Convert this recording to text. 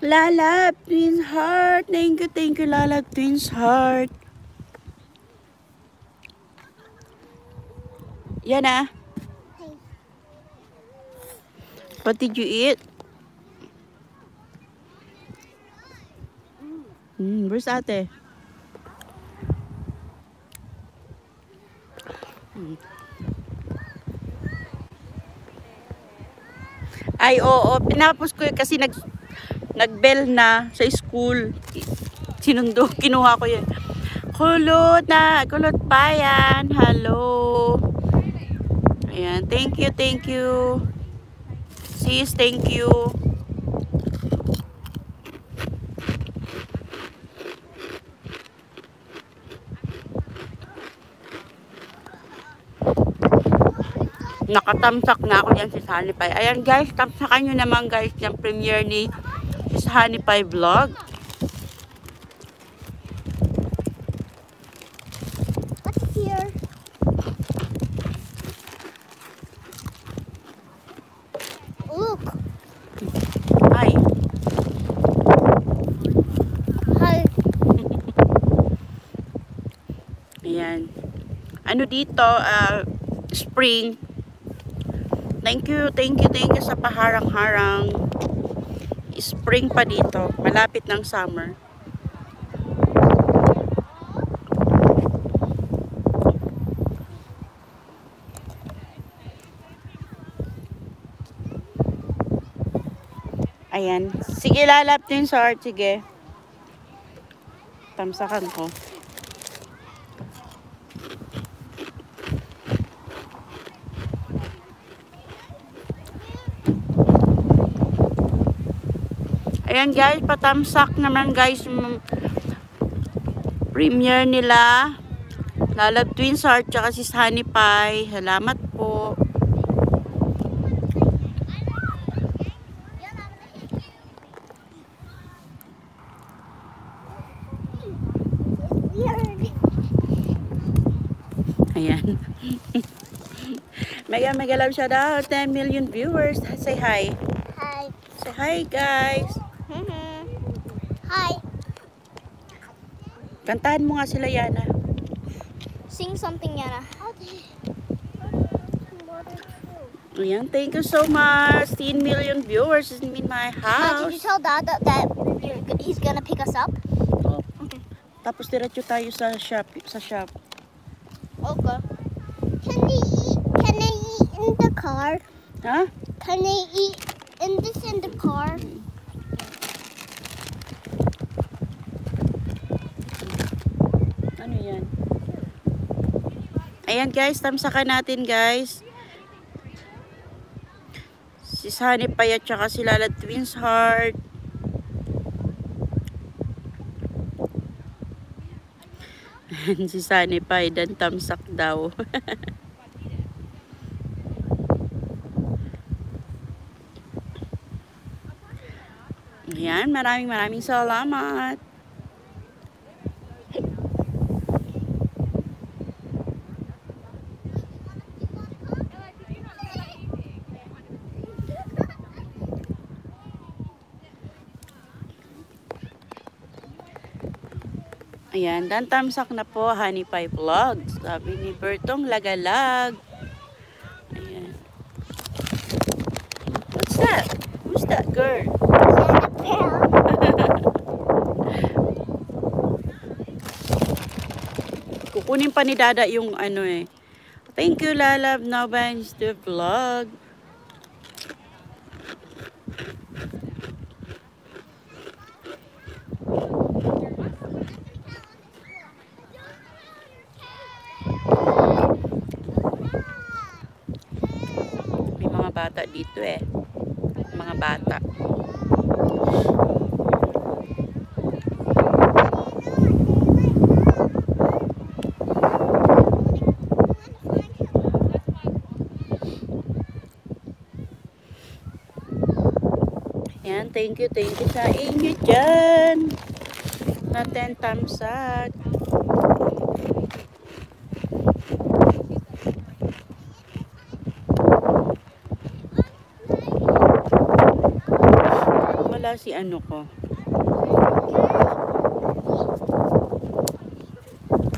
Lalab Twins Heart. Thank you, Lalab Twins Heart. Yan ah. What did you eat? Where's ate? Ay, oo. Pinapos ko yun kasi nag-bell na sa school. Sinundo. Kinuha ko yun. Kulot bayan. Hello. Ayan. Thank you. Sis, thank you. Nakatamsak na ako yan si Sunny Pie. Ayan guys, tamsakan nyo naman guys yung premiere ni si Sunny Pie Vlog. What's here? Look. Hi. Hi. Ayan. Ano dito, spring. Thank you sa paharang-harang. Spring pa dito. Malapit ng summer. Ayan. Sige, lalap din sa art. Sige. Tamsakan ko. Ayan guys, patamsak naman guys yung premiere nila. Lalab Twins Heart tsaka si Sunny Pie. Salamat po. Ayan. Mega love shout out. 10 million viewers. Say hi. Hi. Say hi guys. Hi. Kantahan mo nga sila, Yana. Sing something, Yana. Ayan, thank you so much. 10 million viewers in my house. Did you tell Dad that he's gonna pick us up? Oh. Okay. Tapos diretso tayo sa shop. Okay. Can I eat in the car? Ha? Can I eat in the car? Ano yan? Ayan guys, tamsakan natin guys. Si Sunny Pie at saka si Lalab Twins Heart. Si Sunny Pie dan tamsak daw. Ayan, maraming salamat. Ayan, dan tamsak na po, Honey Pie Vlogs. Sabi ni Bertong Lagalag. Ayan. What's that? Who's that girl? Kukunin pa ni Dada yung ano eh. Thank you, Lalab. Now bangs the vlog. May mga bata dito eh. Mga bata. Yan, thank you sa inyo dyan. Natin tamsak. pala si ano ko.